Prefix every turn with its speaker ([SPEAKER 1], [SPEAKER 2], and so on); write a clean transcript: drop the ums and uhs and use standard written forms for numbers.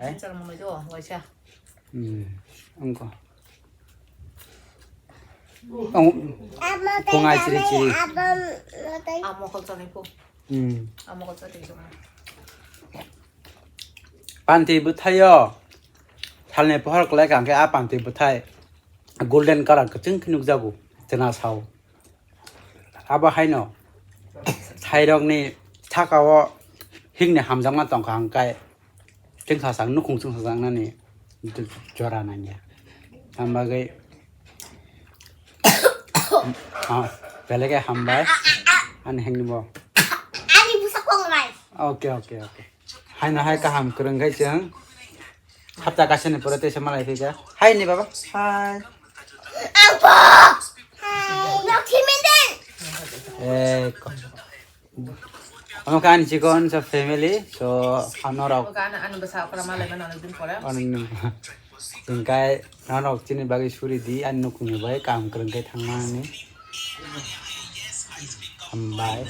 [SPEAKER 1] 진짜로 먹는 거 뭐야?
[SPEAKER 2] 응거 공알 지리지리
[SPEAKER 1] 안 먹었잖아 이거. 안 먹었잖아 이거.
[SPEAKER 2] 반티 부타요 탈네 포할 거래 간게 아 반티 부타이 골든 카라 그증 큰욱 자고 드나 사오 아바 하이노 타이럭니 차가워 힝네 함장만 똥가 한가에 증사상 누콩 증사상 나니 저라나냐 한바게 별게 한바에 안 행니 뭐
[SPEAKER 3] 아니 무섭고 말.
[SPEAKER 2] 오케이 하이나 할까 함 그런 거 있죠 합자 가시는 버릇에 말해 되자 하이니 봐봐 하이
[SPEAKER 3] 아빠. 너 팀인데.
[SPEAKER 2] Eh, kamu kan cikon sa family, so anorok,
[SPEAKER 1] Magkano ano ba sa para malay manonood din pala?
[SPEAKER 2] anong singkai anorok sini bagi suri di anu kuni bay kam kerengkai thangma ni, hambai.